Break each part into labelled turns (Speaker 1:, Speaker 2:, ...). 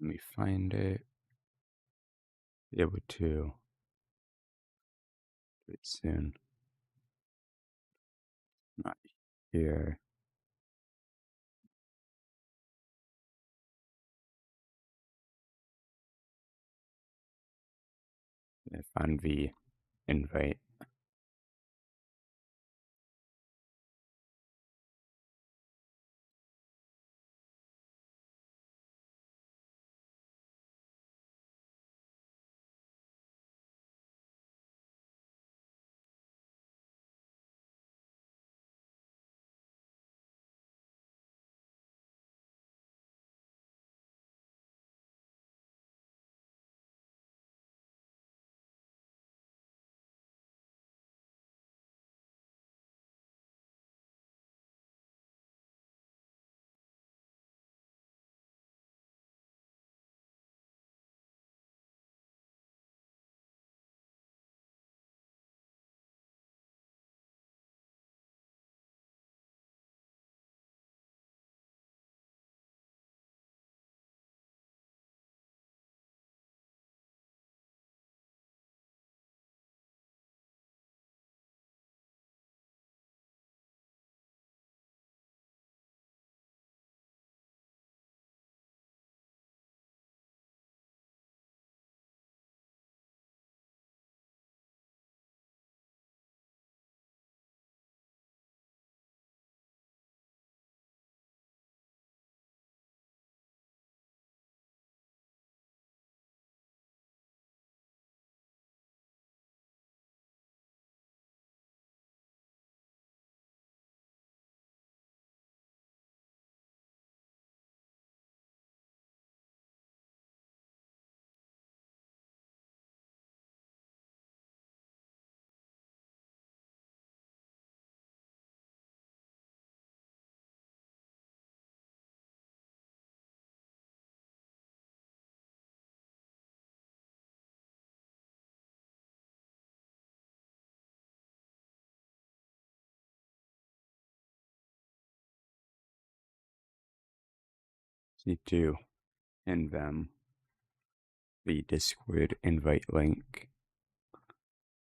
Speaker 1: Let me find it. Be able to do it soon. Not here. I found the invite. See two in them. The Discord invite link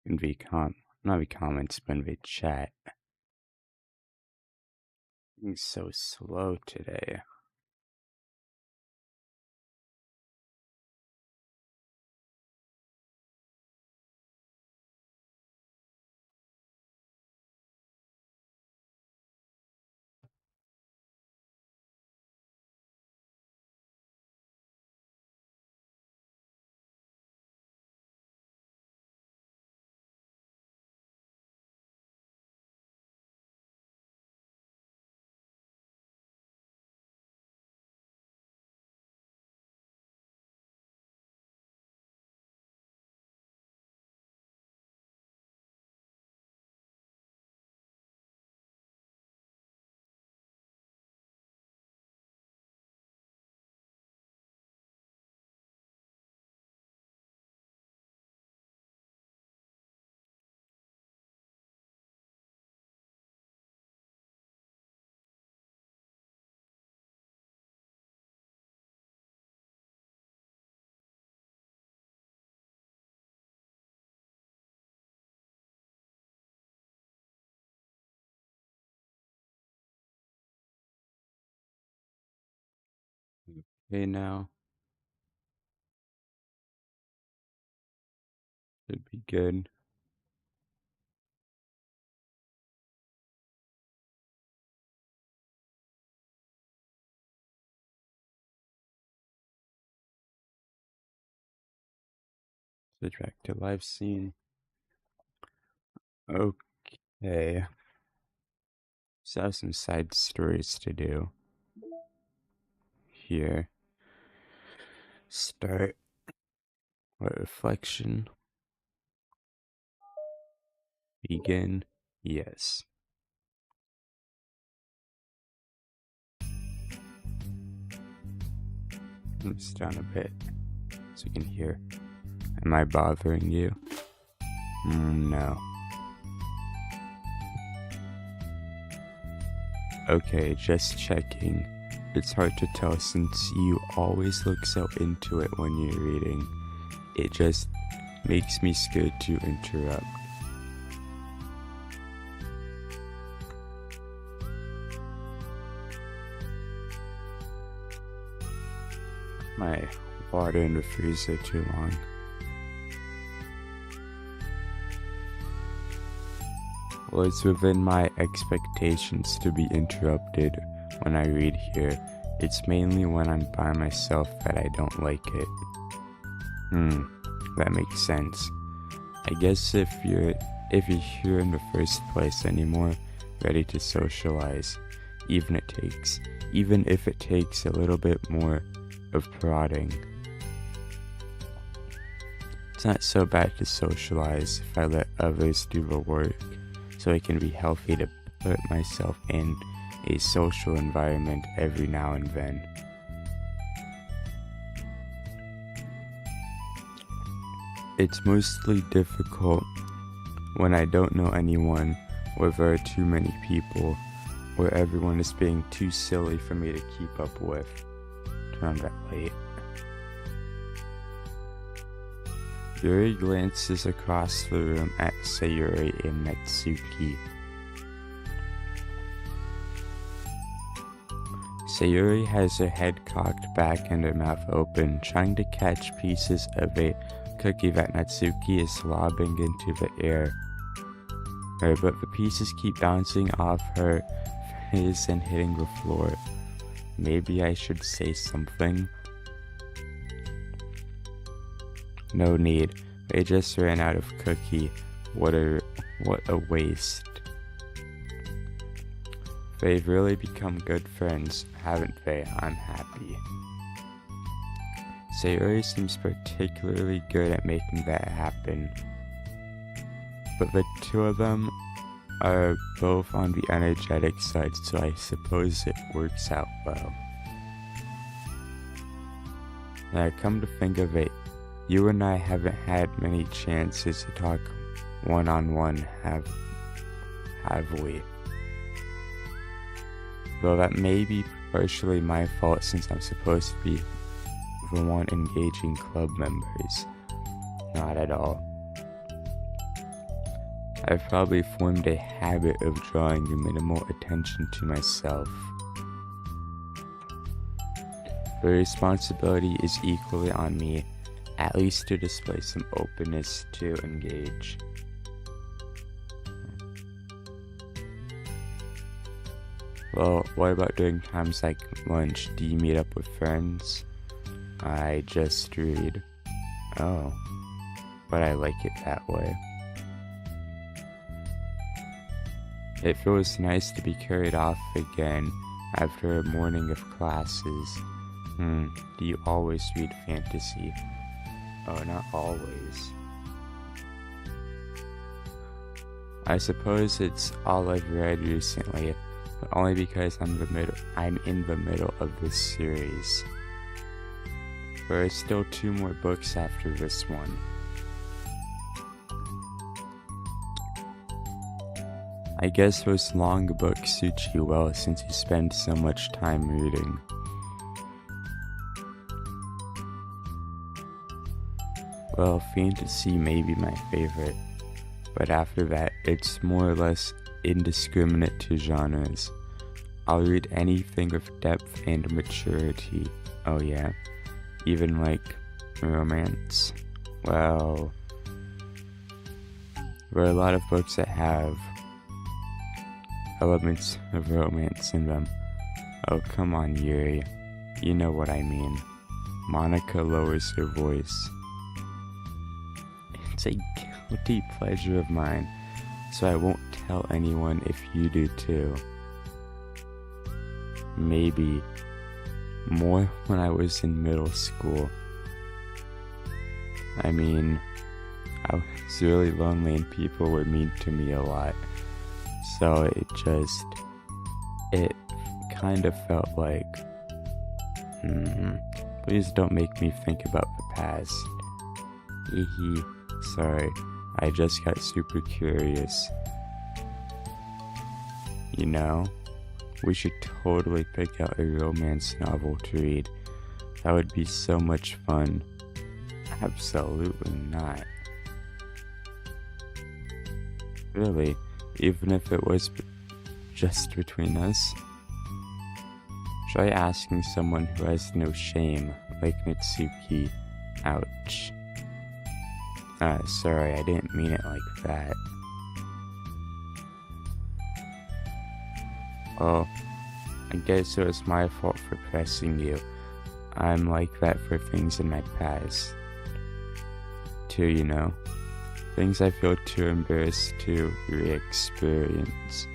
Speaker 1: in the not the comments, but in the chat. It's so slow today. Okay, now should be good. Switch back to live scene. Okay. So I have some side stories to do. Here. Start. What reflection? Begin. Yes. Turn this down a bit so you can hear. Am I bothering you? No. Okay, just checking. It's hard to tell since you always look so into it when you're reading. It just makes me scared to interrupt. My water in the freezer too long. Well, it's within my expectations to be interrupted when I read here. It's mainly when I'm by myself that I don't like it. That makes sense. I guess if you're here in the first place anymore, ready to socialize, even if it takes a little bit more of prodding. It's not so bad to socialize if I let others do the work, so it can be healthy to put myself in a social environment every now and then. It's mostly difficult when I don't know anyone, or there are too many people, or everyone is being too silly for me to keep up with. Turn that late. Yuri glances across the room at Sayuri and Natsuki. Sayuri has her head cocked back and her mouth open, trying to catch pieces of a cookie that Natsuki is lobbing into the air. But the pieces keep bouncing off her face and hitting the floor. Maybe I should say something. No need. They just ran out of cookie. What a waste. They've really become good friends, haven't they? I'm happy. Sayuri seems particularly good at making that happen. But the two of them are both on the energetic side, so I suppose it works out well. Now, come to think of it, you and I haven't had many chances to talk one-on-one, have we? Though that may be partially my fault since I'm supposed to be the one engaging club members. Not at all. I've probably formed a habit of drawing minimal attention to myself. The responsibility is equally on me, at least to display some openness to engage. Well, what about during times like lunch? Do you meet up with friends? I just read. Oh, but I like it that way. It feels nice to be carried off again after a morning of classes. Do you always read fantasy? Oh, not always. I suppose it's all I've read recently, but only because I'm in the middle of this series. There are still 2 more books after this one. I guess those long books suit you well since you spend so much time reading. Well, fantasy may be my favorite, but after that, it's more or less indiscriminate to genres. I'll read anything with depth and maturity. Oh yeah, even like romance. Well, there are a lot of books that have elements of romance in them. Oh, come on, Yuri. You know what I mean. Monica lowers her voice. It's a guilty pleasure of mine, so I won't tell anyone if you do too. Maybe more when I was in middle school. I mean, I was really lonely and people were mean to me a lot. So it kind of felt like, please don't make me think about the past. Hehe, sorry, I just got super curious. You know, we should totally pick out a romance novel to read. That would be so much fun. Absolutely not. Really, even if it was just between us? Try asking someone who has no shame, like Mitsuki. Ouch. Sorry, I didn't mean it like that. Oh, I guess it was my fault for pressing you. I'm like that for things in my past. Too, you know? Things I feel too embarrassed to re-experience.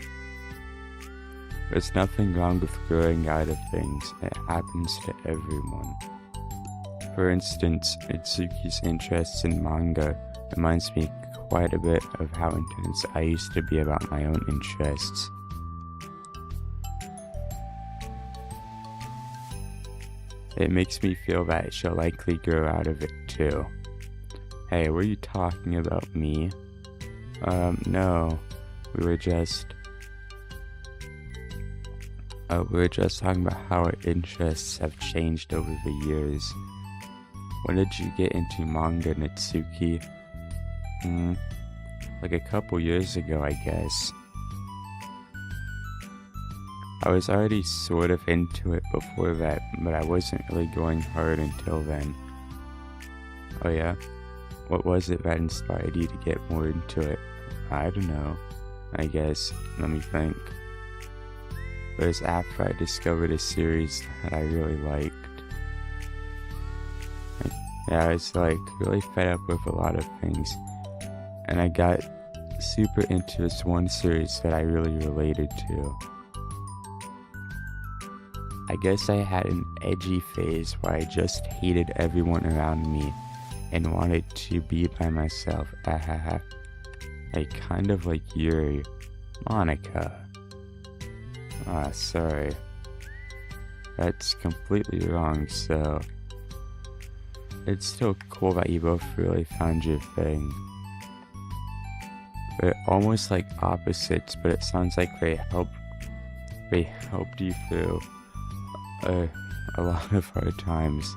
Speaker 1: There's nothing wrong with growing out of things. It happens to everyone. For instance, Itsuki's interest in manga reminds me quite a bit of how intense I used to be about my own interests. It makes me feel that she'll likely grow out of it too. Hey, were you talking about me? No. We were just talking about how our interests have changed over the years. When did you get into manga, Natsuki? Like a couple years ago, I guess. I was already sort of into it before that, but I wasn't really going hard until then. Oh yeah? What was it that inspired you to get more into it? I don't know. I guess. Let me think. It was after I discovered a series that I really liked. Yeah, I was like really fed up with a lot of things. And I got super into this one series that I really related to. I guess I had an edgy phase where I just hated everyone around me and wanted to be by myself. Like kind of like Yuri. Monica. Sorry. That's completely wrong, so it's still cool that you both really found your thing. They're almost like opposites, but it sounds like they helped you through a lot of hard times.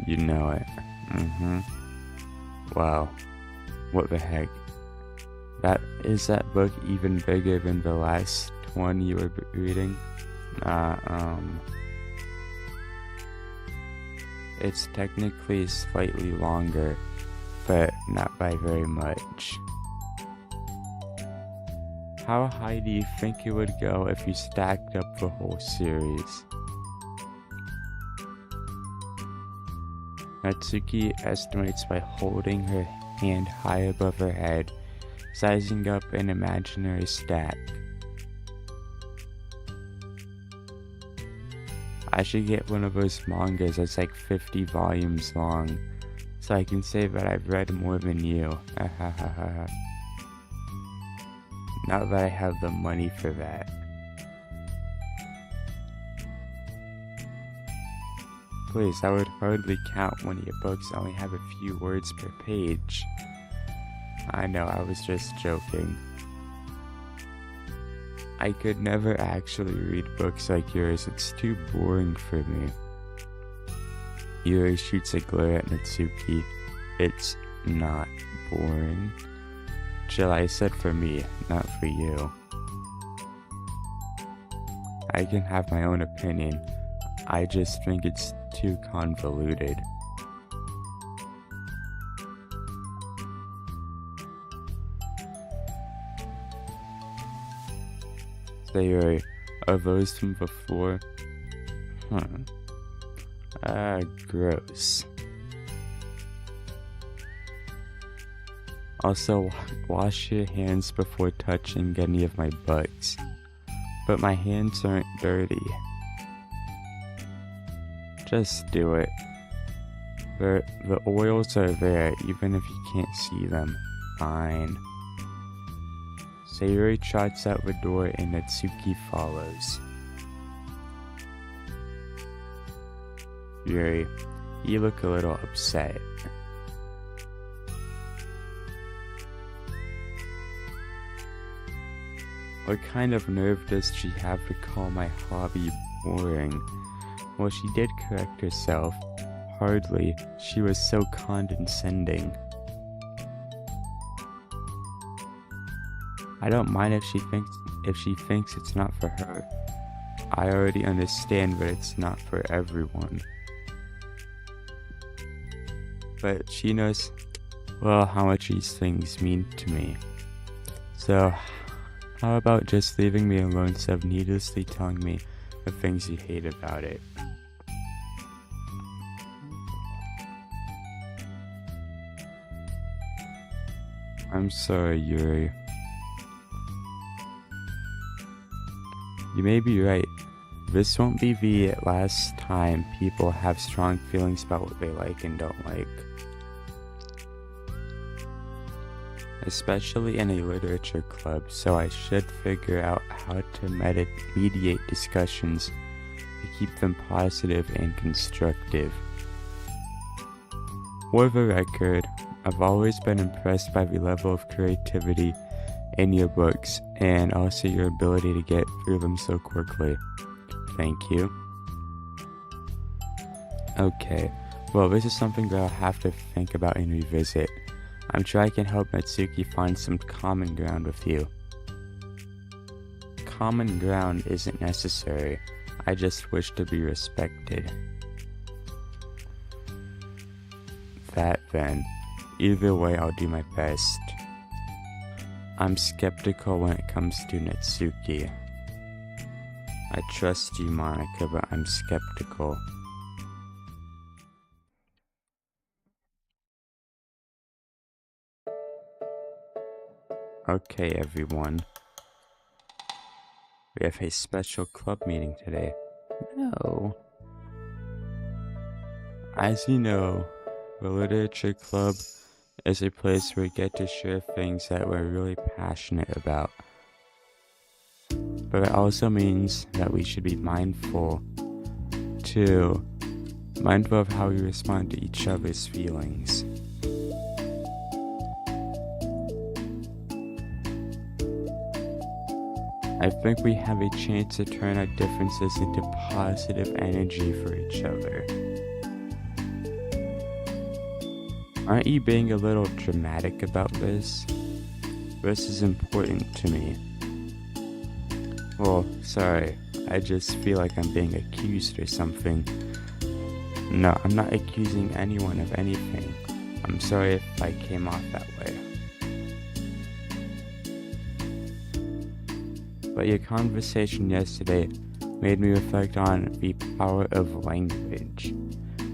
Speaker 1: You know it. Wow. What the heck? Is that book even bigger than the last one you were reading? It's technically slightly longer, but not by very much. How high do you think it would go if you stacked up the whole series? Natsuki estimates by holding her hand high above her head, sizing up an imaginary stack. I should get one of those mangas that's like 50 volumes long, so I can say that I've read more than you. Not that I have the money for that. Please, that would hardly count when your books only have a few words per page. I know, I was just joking. I could never actually read books like yours, it's too boring for me. Yuri shoots a glare at Natsuki. It's not boring. Jill, I said for me, not for you. I can have my own opinion. I just think it's too convoluted. So are those from before? Gross. Also, wash your hands before touching any of my bugs. But my hands aren't dirty. Just do it. The oils are there, even if you can't see them. Fine. Sayuri trots out the door and Natsuki follows. Yuri, you look a little upset. What kind of nerve does she have to call my hobby boring? Well, she did correct herself. Hardly. She was so condescending. I don't mind if she thinks it's not for her. I already understand that it's not for everyone. But she knows, well, how much these things mean to me. So, how about just leaving me alone instead of needlessly telling me the things you hate about it? I'm sorry, Yuri. You may be right. This won't be the last time people have strong feelings about what they like and don't like. Especially in a literature club, so I should figure out how to mediate discussions to keep them positive and constructive. For the record, I've always been impressed by the level of creativity in your books, and also your ability to get through them so quickly. Thank you. Okay, well, this is something that I'll have to think about and revisit. I'm sure I can help Natsuki find some common ground with you. Common ground isn't necessary. I just wish to be respected. That then. Either way, I'll do my best. I'm skeptical when it comes to Natsuki. I trust you, Monica, but I'm skeptical. Okay, everyone. We have a special club meeting today. No. As you know, the Literature Club is a place where we get to share things that we're really passionate about. But it also means that we should be mindful of how we respond to each other's feelings. I think we have a chance to turn our differences into positive energy for each other. Aren't you being a little dramatic about this? This is important to me. Well, sorry, I just feel like I'm being accused or something. No, I'm not accusing anyone of anything. I'm sorry if I came off that way. But your conversation yesterday made me reflect on the power of language.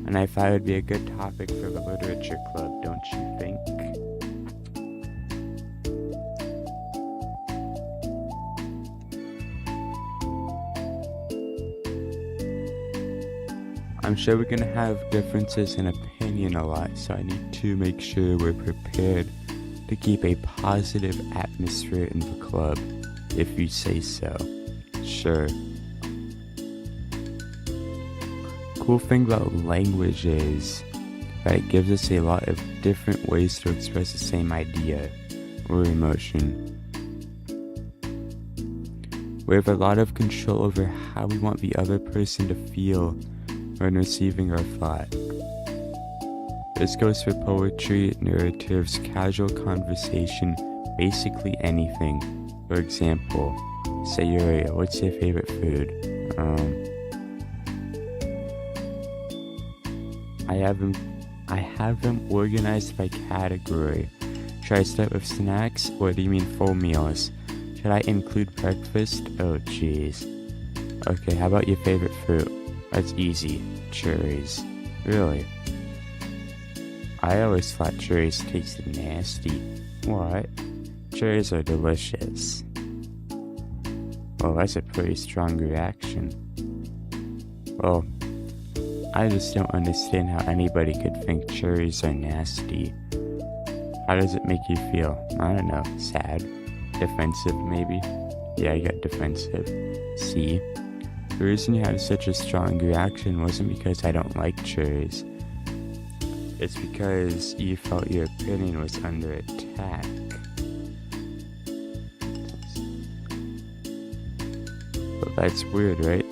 Speaker 1: And I thought it would be a good topic for the Literature Club, don't you think? I'm sure we're going to have differences in opinion a lot, so I need to make sure we're prepared to keep a positive atmosphere in the club, if you say so. Sure. Cool thing about language is that it gives us a lot of different ways to express the same idea or emotion. We have a lot of control over how we want the other person to feel when receiving our thought. This goes for poetry, narratives, casual conversation, basically anything. For example, say, Yuri, what's your favorite food? I have them organized by category. Should I start with snacks, or do you mean full meals? Should I include breakfast? Oh jeez. Okay, how about your favorite fruit? That's easy. Cherries. Really? I always thought cherries tasted nasty. What? Cherries are delicious. Well, that's a pretty strong reaction. Well, I just don't understand how anybody could think cherries are nasty. How does it make you feel? I don't know. Sad? Defensive, maybe? Yeah, I got defensive. See? The reason you had such a strong reaction wasn't because I don't like cherries. It's because you felt your opinion was under attack. That's weird, right?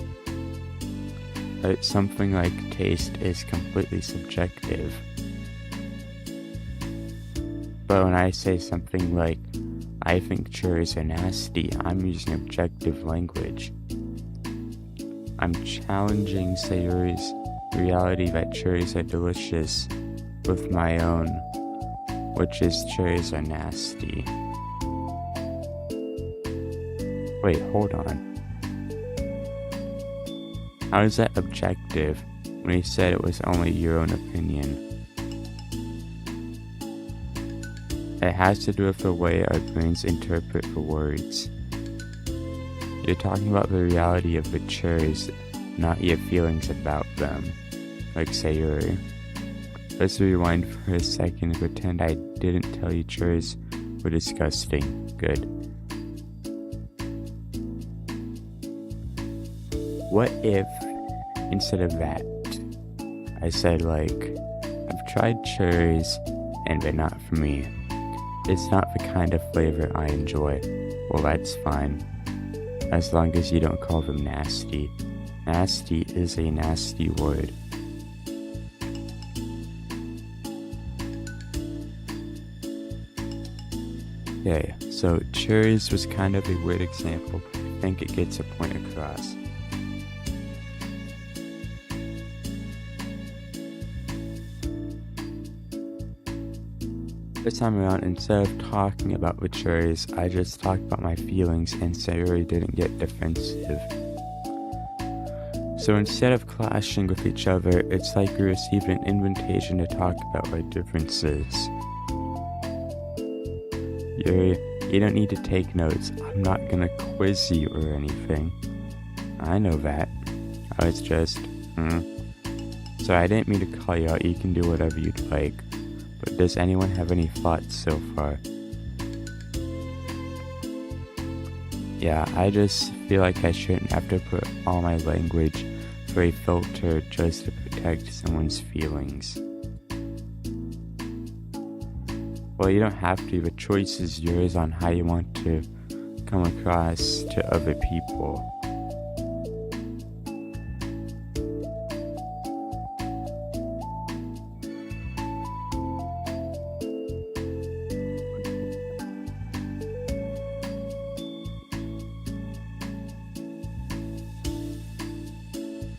Speaker 1: But something like taste is completely subjective. But when I say something like, I think cherries are nasty, I'm using objective language. I'm challenging Sayuri's reality that cherries are delicious with my own, which is cherries are nasty. Wait, hold on. How is that objective when you said it was only your own opinion? It has to do with the way our brains interpret the words. You're talking about the reality of the cherries, not your feelings about them, like Sayuri. Let's rewind for a second and pretend I didn't tell you cherries were disgusting. Good. What if, instead of that, I said like, I've tried cherries and they're not for me. It's not the kind of flavor I enjoy. Well, that's fine. As long as you don't call them nasty. Nasty is a nasty word. Okay, so cherries was kind of a weird example, but I think it gets a point across. This time around, instead of talking about the cherries, I just talked about my feelings and Sayuri didn't get defensive. So instead of clashing with each other, it's like we received an invitation to talk about our differences. Yuri, you don't need to take notes. I'm not gonna quiz you or anything. I know that. I was just, So I didn't mean to call you out. You can do whatever you'd like. But does anyone have any thoughts so far? Yeah, I just feel like I shouldn't have to put all my language through a filter just to protect someone's feelings. Well, you don't have to. The choice is yours on how you want to come across to other people.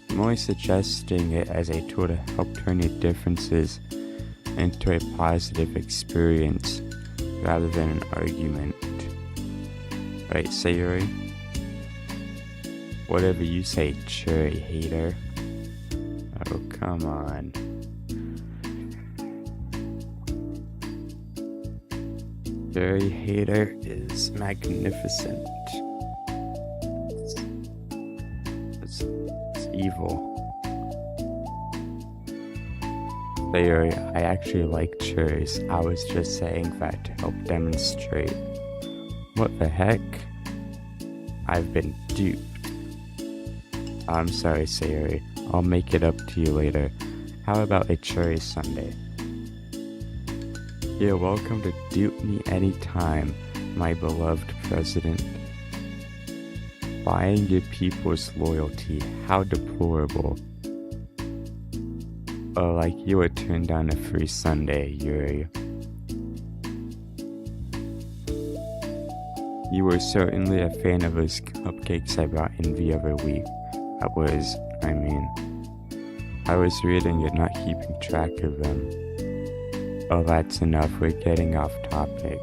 Speaker 1: I'm only suggesting it as a tool to help turn your differences into a positive experience rather than an argument. Right, Sayuri? Whatever you say, cherry hater. Oh, come on. Cherry hater is magnificent. It's evil. Sayuri, I actually like cherries. I was just saying that to help demonstrate. What the heck? I've been duped. I'm sorry, Sayuri. I'll make it up to you later. How about a cherry sundae? You're welcome to dupe me anytime, my beloved president. Buying your people's loyalty, how deplorable. Oh, like you would turn down a free sundae, Yuri. You were certainly a fan of those cupcakes I brought in the other week. I was reading it, not keeping track of them. Oh, that's enough, we're getting off topic.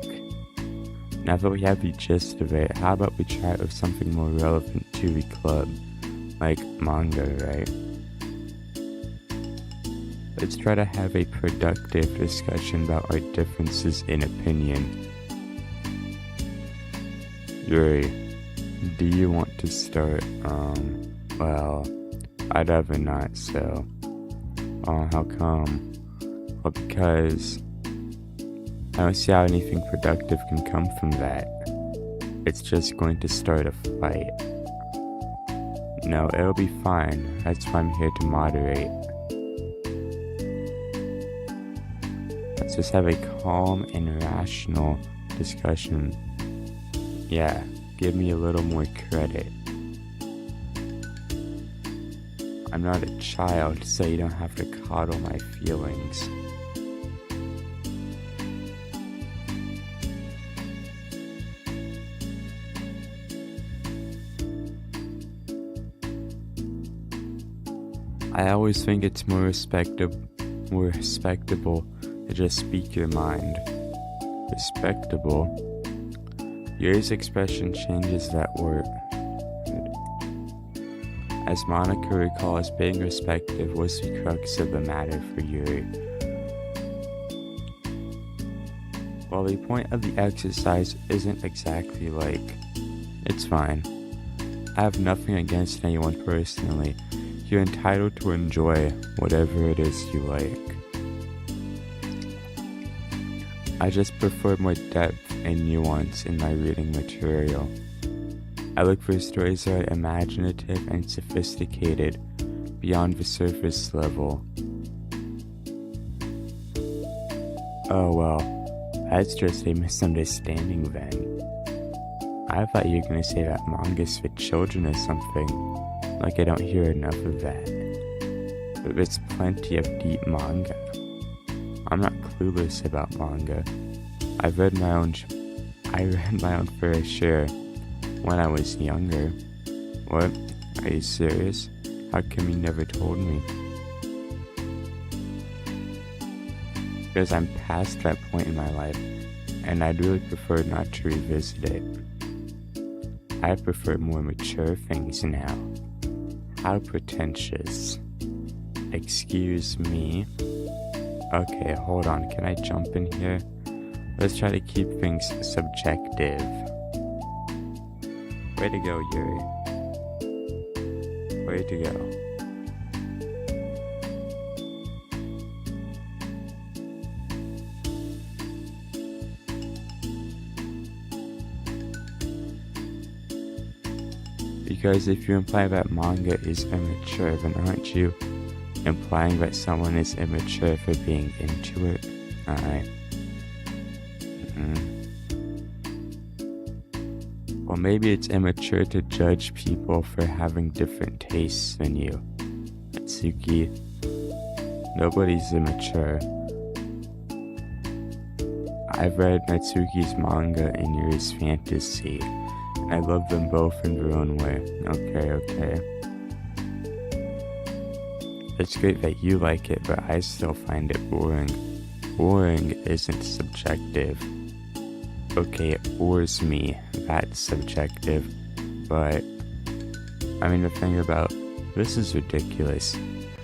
Speaker 1: Now that we have the gist of it, how about we try it with something more relevant to the club? Like manga, right? Let's try to have a productive discussion about our differences in opinion. Yuri, do you want to start? Well, I'd rather not, so. Oh, how come? Well, because I don't see how anything productive can come from that. It's just going to start a fight. No, it'll be fine. That's why I'm here to moderate. Let's just have a calm and rational discussion. Yeah, give me a little more credit. I'm not a child, so you don't have to coddle my feelings. I always think it's more respectable to just speak your mind. Respectable? Yours expression changes that word. As Monica recalls, being respectful was the crux of the matter for Yuri. While the point of the exercise isn't exactly like, it's fine. I have nothing against anyone personally. You're entitled to enjoy whatever it is you like. I just prefer more depth and nuance in my reading material. I look for stories that are imaginative and sophisticated beyond the surface level. Oh well, that's just a misunderstanding then. I thought you were gonna say that manga's for children or something. Like I don't hear enough of that. But there's plenty of deep manga. I'm not clueless about manga. I read my own fair share when I was younger. What? Are you serious? How come you never told me? Because I'm past that point in my life, and I'd really prefer not to revisit it. I prefer more mature things now. How pretentious. Excuse me. Okay, hold on. Can I jump in here? Let's try to keep things subjective. Way to go, Yuri. Way to go. Because if you imply that manga is immature, then aren't you implying that someone is immature for being into it? Alright. Well, maybe it's immature to judge people for having different tastes than you. Natsuki, nobody's immature. I've read Natsuki's manga and Yuri's fantasy. I love them both in their own way. Okay. It's great that you like it, but I still find it boring. Boring isn't subjective. Okay, it bores me. That's subjective. But, I mean, the thing about this is ridiculous.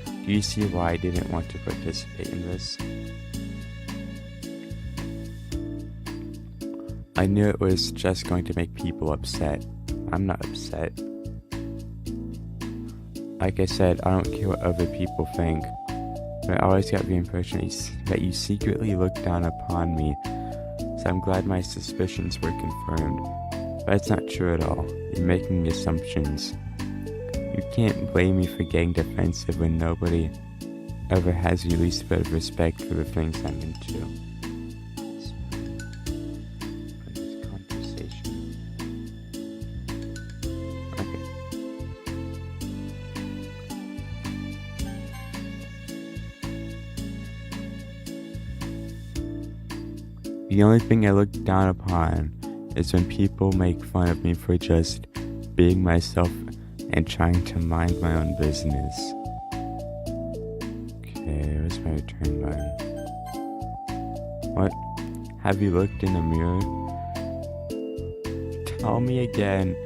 Speaker 1: Do you see why I didn't want to participate in this? I knew it was just going to make people upset. I'm not upset. Like I said, I don't care what other people think. But I always got the impression that you secretly looked down upon me. So I'm glad my suspicions were confirmed. But that's not true at all. You're making assumptions. You can't blame me for getting defensive when nobody ever has the least bit of respect for the things I'm into. The only thing I look down upon is when people make fun of me for just being myself and trying to mind my own business. Okay, where's my return button? What? Have you looked in the mirror? Tell me again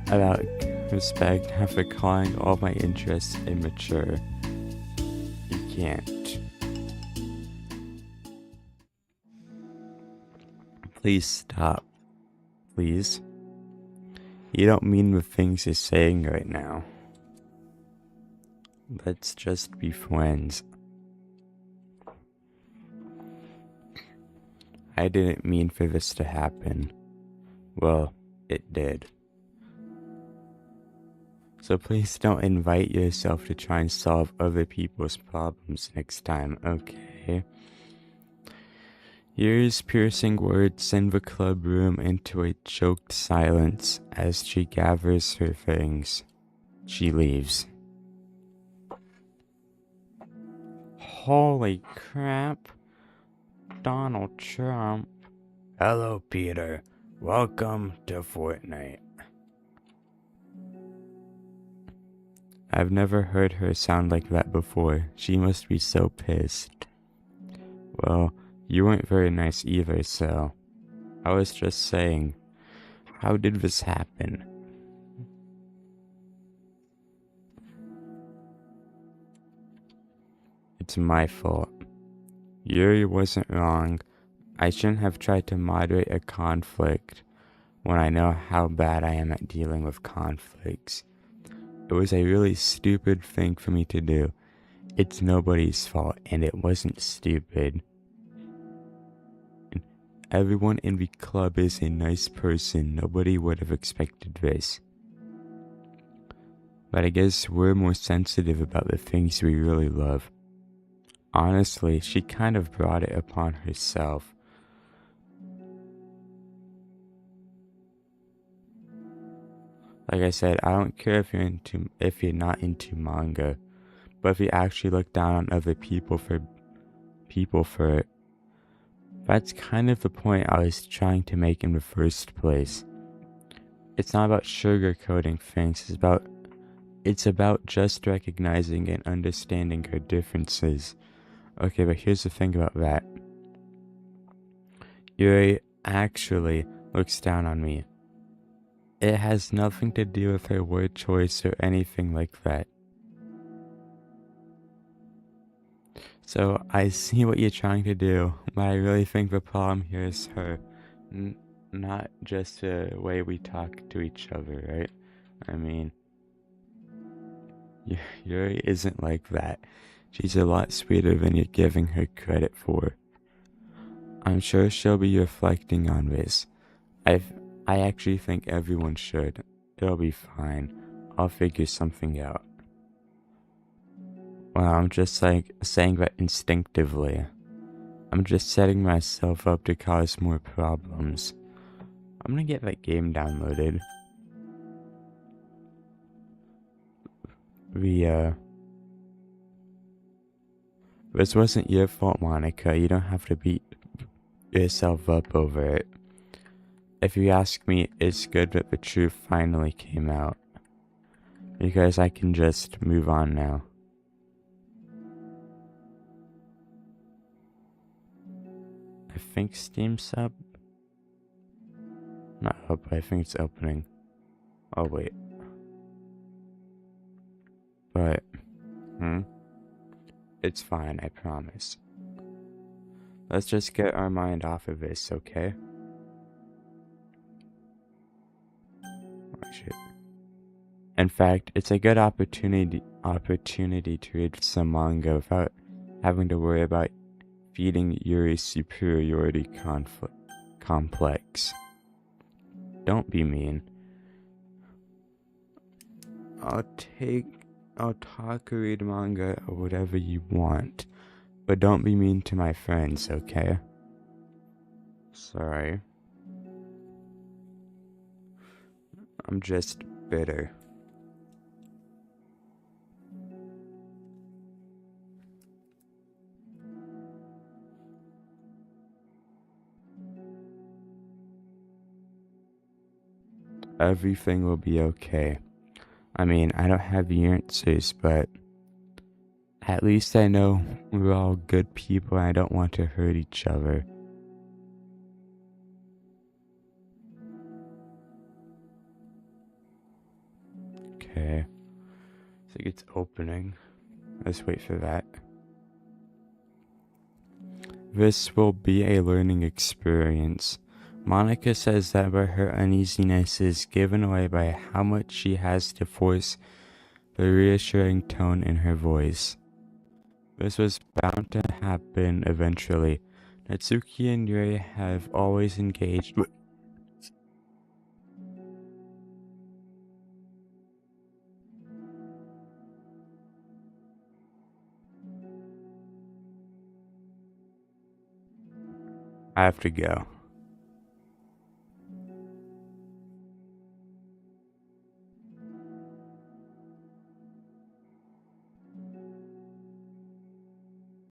Speaker 1: about respect after calling all my interests immature. You can't. Please stop. Please. You don't mean the things you're saying right now. Let's just be friends. I didn't mean for this to happen. Well, it did. So please don't invite yourself to try and solve other people's problems next time, okay? Yuri's piercing words send the club room into a choked silence as she gathers her things. She leaves. Holy crap. Donald Trump. Hello, Peter. Welcome to Fortnite. I've never heard her sound like that before. She must be so pissed. Well, you weren't very nice either, so... I was just saying, how did this happen? It's my fault. Yuri wasn't wrong. I shouldn't have tried to moderate a conflict when I know how bad I am at dealing with conflicts. It was a really stupid thing for me to do. It's nobody's fault, and it wasn't stupid. Everyone in the club is a nice person. Nobody would have expected this. But I guess we're more sensitive about the things we really love. Honestly, she kind of brought it upon herself. Like I said, I don't care if you're not into manga, but if you actually look down on other people for it, that's kind of the point I was trying to make in the first place. It's not about sugarcoating things, it's about just recognizing and understanding our differences. Okay, but here's the thing about that. Yuri actually looks down on me. It has nothing to do with her word choice or anything like that. So I see what you're trying to do, but I really think the problem here is her. Not just the way we talk to each other, right? I mean, Yuri isn't like that. She's a lot sweeter than you're giving her credit for. I'm sure she'll be reflecting on this. I actually think everyone should. It'll be fine. I'll figure something out. Well, I'm just saying that instinctively. I'm just setting myself up to cause more problems. I'm gonna get that game downloaded. This wasn't your fault, Monica. You don't have to beat yourself up over it. If you ask me, it's good that the truth finally came out. Because I can just move on now. I think Steam's up. Not up, I think it's opening. Oh, wait. But, it's fine, I promise. Let's just get our mind off of this, okay? Oh, shit. In fact, it's a good opportunity to read some manga without having to worry about feeding Yuri's superiority complex. Don't be mean. I'll talk or read manga or whatever you want, but don't be mean to my friends, okay? Sorry. I'm just bitter. Everything will be okay. I mean, I don't have the answers, but at least I know we're all good people and I don't want to hurt each other. Okay. I think it's opening. Let's wait for that. This will be a learning experience. Monica says that her uneasiness is given away by how much she has to force the reassuring tone in her voice. This was bound to happen eventually. Natsuki and Yuri have always engaged with... I have to go.